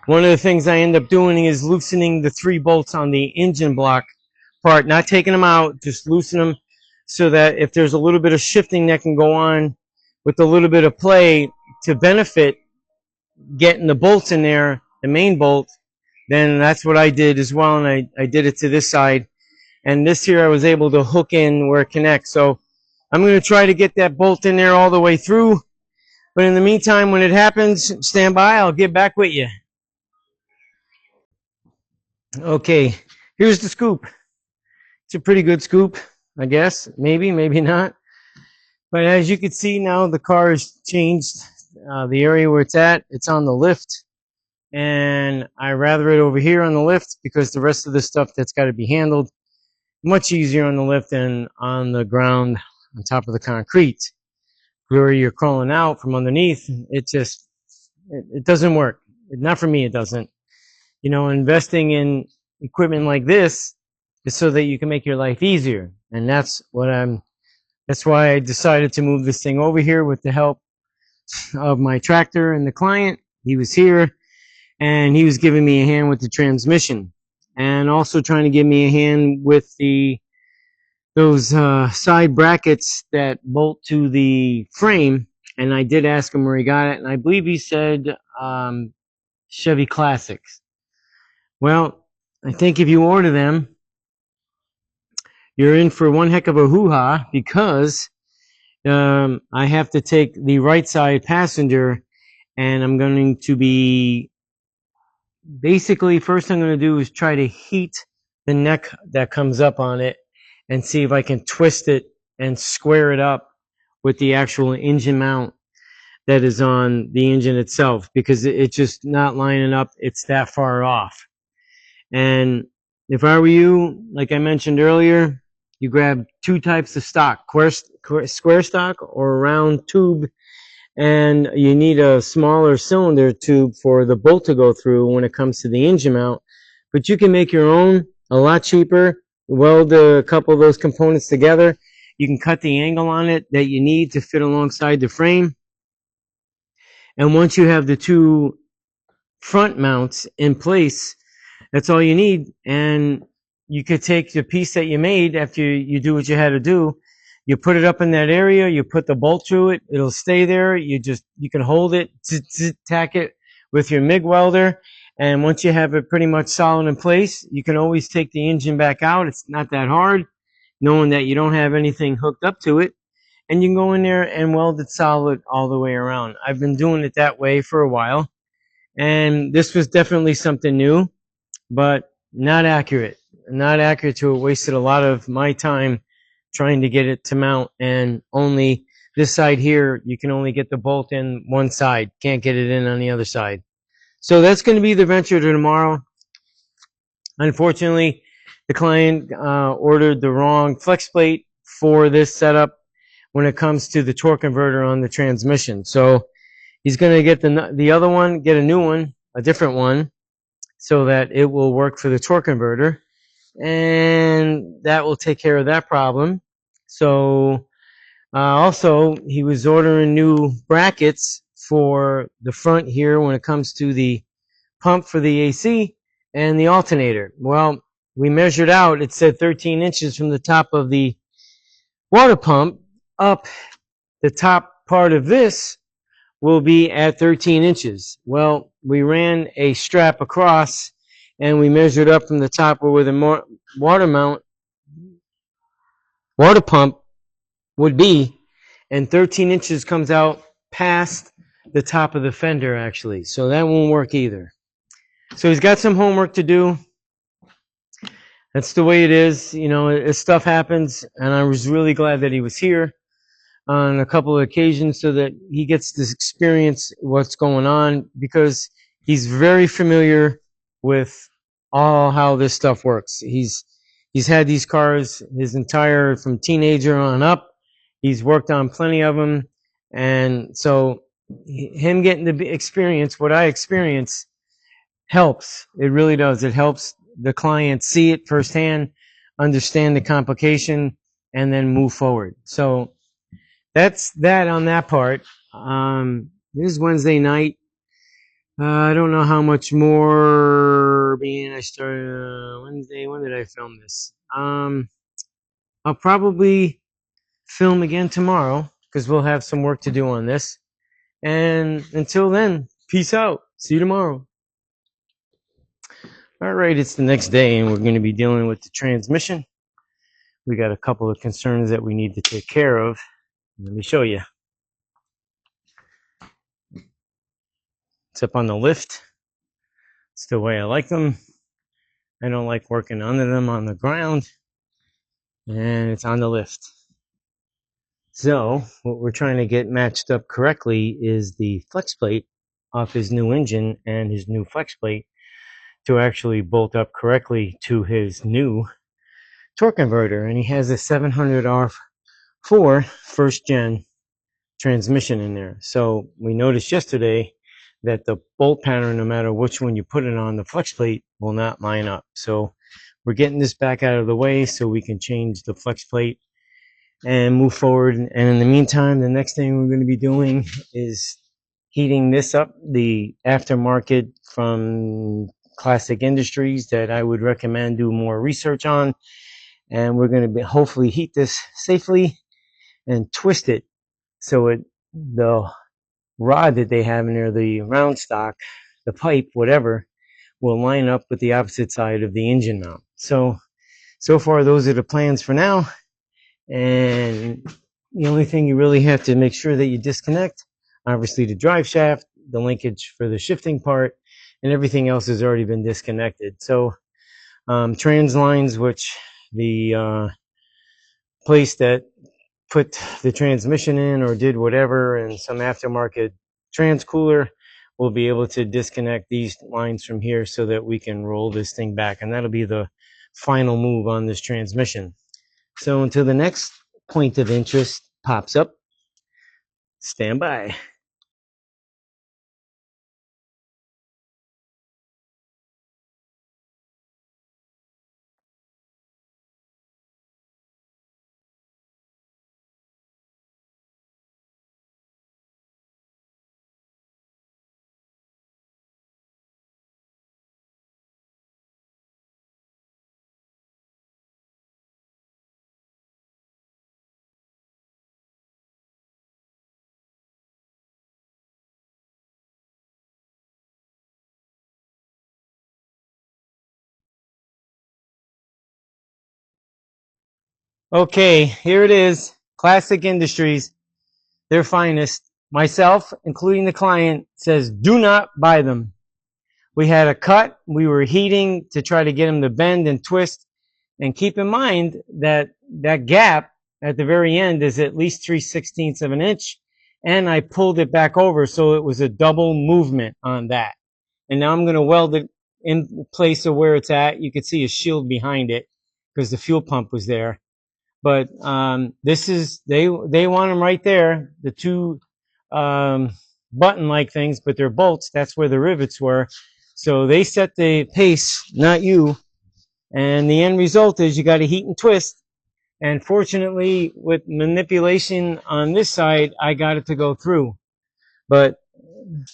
One of the things I end up doing is loosening the 3 bolts on the engine block part, not taking them out, just loosen them so that if there's a little bit of shifting that can go on with a little bit of play to benefit getting the bolts in there, the main bolt, then that's what I did as well, and I did it to this side. And this here I was able to hook in where it connects. So I'm going to try to get that bolt in there all the way through. But in the meantime, when it happens, stand by. I'll get back with you. Okay, here's the scoop. It's a pretty good scoop, I guess. Maybe, maybe not. But as you can see now, the car has changed. The area where it's at, it's on the lift. And I rather it over here on the lift because the rest of the stuff that's got to be handled much easier on the lift than on the ground on top of the concrete. Where you're crawling out from underneath, it doesn't work. Not for me, it doesn't. You know, investing in equipment like this is so that you can make your life easier. And that's why I decided to move this thing over here with the help of my tractor and the client. He was here and he was giving me a hand with the transmission and also trying to give me a hand with those side brackets that bolt to the frame. And I did ask him where he got it, and I believe he said Chevy Classics. Well, I think if you order them, you're in for one heck of a hoo-ha because I have to take the right side passenger, and I'm going to be basically, first I'm going to do is try to heat the neck that comes up on it and see if I can twist it and square it up with the actual engine mount that is on the engine itself, because it's just not lining up. It's that far off. And if I were you, like I mentioned earlier, you grab 2 types of stock, square stock or a round tube, and you need a smaller cylinder tube for the bolt to go through when it comes to the engine mount. But you can make your own a lot cheaper, weld a couple of those components together. You can cut the angle on it that you need to fit alongside the frame. And once you have the 2 front mounts in place, that's all you need. And you could take the piece that you made after you do what you had to do. You put it up in that area, you put the bolt through it, it'll stay there. You can hold it, tack it with your MIG welder. And once you have it pretty much solid in place, you can always take the engine back out. It's not that hard, knowing that you don't have anything hooked up to it. And you can go in there and weld it solid all the way around. I've been doing it that way for a while. And this was definitely something new, but not accurate. Not accurate to it. Wasted a lot of my time trying to get it to mount. And only this side here, you can only get the bolt in one side. Can't get it in on the other side. So that's going to be the venture to tomorrow. Unfortunately, the client ordered the wrong flex plate for this setup when it comes to the torque converter on the transmission. So he's going to get the other one, get a new one, a different one, so that it will work for the torque converter. And that will take care of that problem. So also, he was ordering new brackets for the front here when it comes to the pump for the AC and the alternator. Well, we measured out, it said 13 inches from the top of the water pump up. The top part of this will be at 13 inches. Well, we ran a strap across and we measured up from the top where the water pump would be, and 13 inches comes out past the top of the fender actually. So that won't work either. So he's got some homework to do. That's the way it is. You know, stuff happens, and I was really glad that he was here on a couple of occasions so that he gets to experience what's going on, because he's very familiar with all how this stuff works. He's had these cars his entire, from teenager on up. He's worked on plenty of them, and so him getting to experience what I experience helps. It really does. It helps the client see it firsthand, understand the complication, and then move forward. So that's that on that part. This is Wednesday night. I don't know how much more, being I started Wednesday. When did I film this? I'll probably film again tomorrow because we'll have some work to do on this. And until then, peace out. See you tomorrow. All right, it's the next day, and we're going to be dealing with the transmission. We got a couple of concerns that we need to take care of. Let me show you. It's up on the lift. It's the way I like them. I don't like working under them on the ground. And it's on the lift. So what we're trying to get matched up correctly is the flex plate off his new engine and his new flex plate to actually bolt up correctly to his new torque converter. And he has a 700R4 first gen transmission in there. So we noticed yesterday that the bolt pattern, no matter which one you put it on, the flex plate will not line up. So we're getting this back out of the way so we can change the flex plate and move forward. And in the meantime, the next thing we're going to be doing is heating this up, the aftermarket from Classic Industries that I would recommend do more research on. And we're going to hopefully heat this safely and twist it so the rod that they have in there, the round stock, the pipe, whatever, will line up with the opposite side of the engine mount. So far, those are the plans for now. And the only thing you really have to make sure that you disconnect, obviously the drive shaft, the linkage for the shifting part, and everything else has already been disconnected. So trans lines, which the place that put the transmission in or did whatever, and some aftermarket trans cooler will be able to disconnect these lines from here so that we can roll this thing back, and that'll be the final move on this transmission. So until the next point of interest pops up, stand by. Okay, here it is. Classic Industries, their finest. Myself, including the client, says do not buy them. We had a cut. We were heating to try to get them to bend and twist. And keep in mind that that gap at the very end is at least 3/16 of an inch. And I pulled it back over, so it was a double movement on that. And now I'm going to weld it in place of where it's at. You can see a shield behind it because the fuel pump was there. But this is, they want them right there, the two button-like things, but they're bolts. That's where the rivets were. So they set the pace, not you. And the end result is you got to heat and twist. And fortunately, with manipulation on this side, I got it to go through. But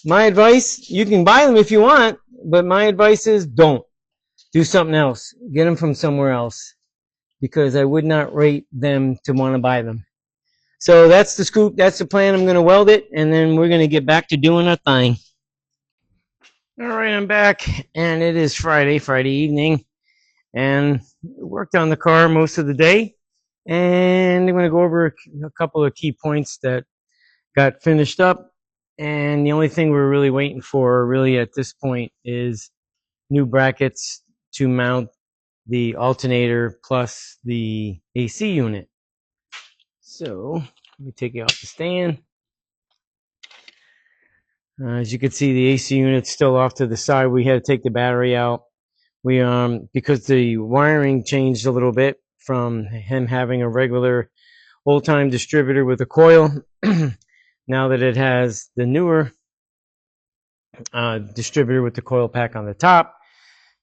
my advice, you can buy them if you want, but my advice is don't. do something else. Get them from somewhere else because I would not rate them to want to buy them. So that's the scoop. That's the plan. I'm going to weld it, and then we're going to get back to doing our thing. All right, I'm back, and it is Friday evening, and worked on the car most of the day. And I'm going to go over a couple of key points that got finished up. And the only thing we're really waiting for, really at this point, is new brackets to mount the alternator plus the AC unit. So let me take it off the stand. As you can see, the AC unit's still off to the side. We had to take the battery out. We because the wiring changed a little bit from him having a regular old-time distributor with a coil. Now that it has the newer distributor with the coil pack on the top,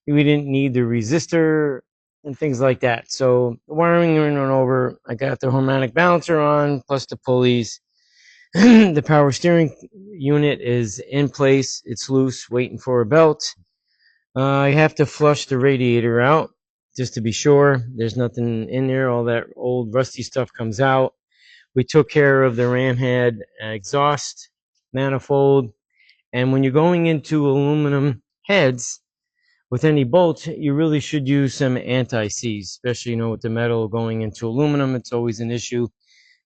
we didn't need the resistor and things like that. So the wiring went over. I got the harmonic balancer on, plus the pulleys. The power steering unit is in place. It's loose, waiting for a belt. I have to flush the radiator out just to be sure there's nothing in there. All that old rusty stuff comes out. We took care of the ram head exhaust manifold. And when you're going into aluminum heads with any bolts, you really should use some anti-seize, especially, with the metal going into aluminum. It's always an issue.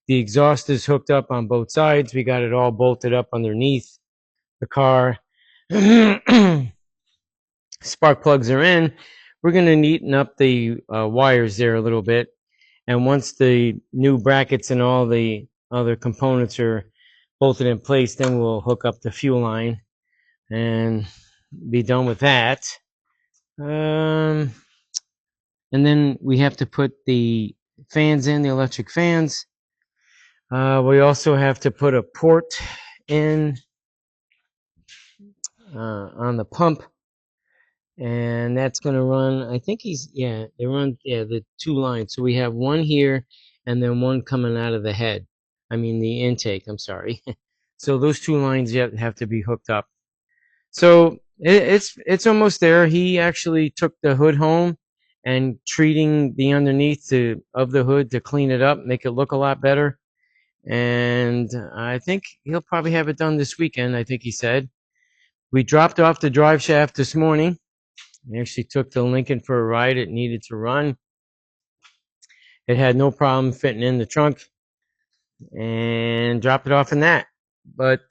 The exhaust is hooked up on both sides. We got it all bolted up underneath the car. Spark plugs are in. We're going to neaten up the wires there a little bit. And once the new brackets and all the other components are bolted in place, then we'll hook up the fuel line and be done with that. And then we have to put the fans in, the electric fans. We also have to put a port in on the pump, and that's going to run, I think they run the two lines. So we have one here and then one coming out of the head. I mean the intake, I'm sorry. So those two lines have to be hooked up. So it's almost there. He actually took the hood home and treating the underneath of the hood to clean it up, make it look a lot better. And I think he'll probably have it done this weekend, I think he said. We dropped off the drive shaft this morning. I actually took the Lincoln for a ride. It needed to run. It had no problem fitting in the trunk, and dropped it off in that. But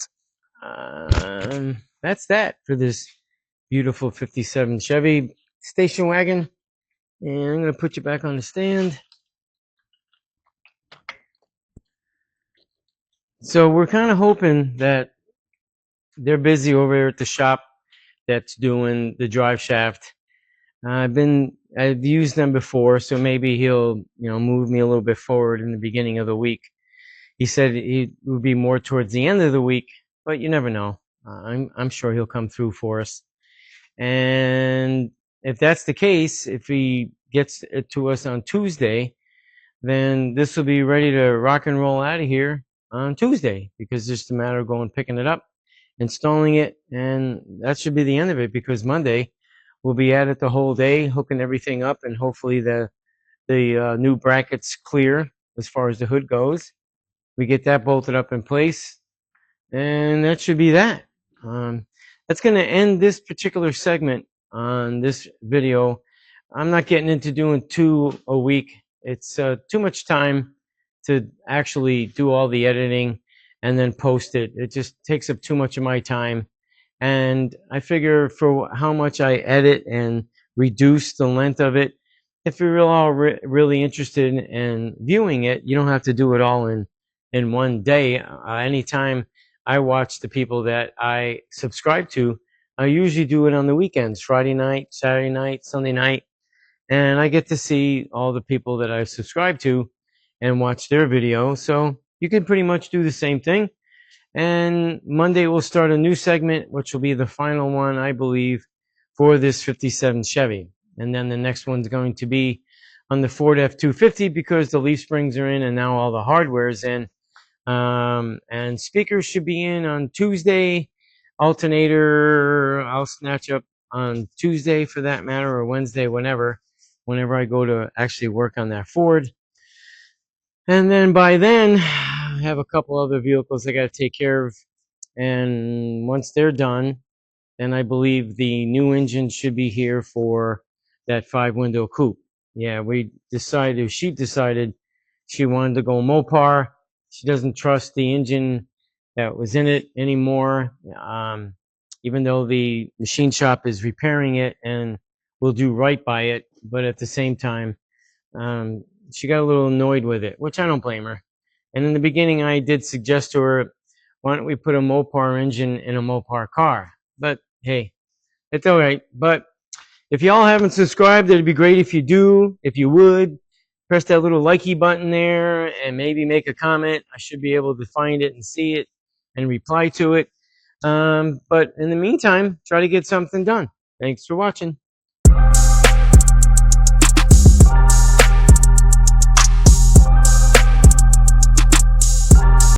that's that for this beautiful 57 Chevy station wagon. And I'm going to put you back on the stand. So we're kind of hoping that they're busy over there at the shop that's doing the drive shaft. I've used them before, so maybe he'll move me a little bit forward in the beginning of the week. He said it would be more towards the end of the week, but you never know. I'm sure he'll come through for us. And if that's the case, if he gets it to us on Tuesday, then this will be ready to rock and roll out of here on Tuesday, because it's just a matter of going picking it up, installing it, and that should be the end of it, because Monday we'll be at it the whole day, hooking everything up, and hopefully the new brackets clear as far as the hood goes. We get that bolted up in place, and that should be that. That's going to end this particular segment on this video. I'm not getting into doing 2 a week. It's too much time to actually do all the editing and then post it. It just takes up too much of my time. And I figure for how much I edit and reduce the length of it, if you're all really interested in viewing it, you don't have to do it all in one day. Anytime I watch the people that I subscribe to, I usually do it on the weekends, Friday night, Saturday night, Sunday night. And I get to see all the people that I subscribe to and watch their video. So you can pretty much do the same thing. And Monday we'll start a new segment, which will be the final one, I believe, for this 57 Chevy. And then the next one's going to be on the Ford F-250, because the leaf springs are in and now all the hardware is in. And speakers should be in on Tuesday. Alternator, I'll snatch up on Tuesday for that matter, or Wednesday, whenever I go to actually work on that Ford. And then by then, I have a couple other vehicles I got to take care of. And once they're done, then I believe the new engine should be here for that 5-window coupe. Yeah, she decided she wanted to go Mopar. She doesn't trust the engine that was in it anymore, even though the machine shop is repairing it and will do right by it. But at the same time, she got a little annoyed with it, which I don't blame her. And in the beginning, I did suggest to her, why don't we put a Mopar engine in a Mopar car? But hey, it's all right. But if y'all haven't subscribed, it'd be great if you do. If you would, press that little likey button there and maybe make a comment. I should be able to find it and see it and reply to it. But in the meantime, try to get something done. Thanks for watching.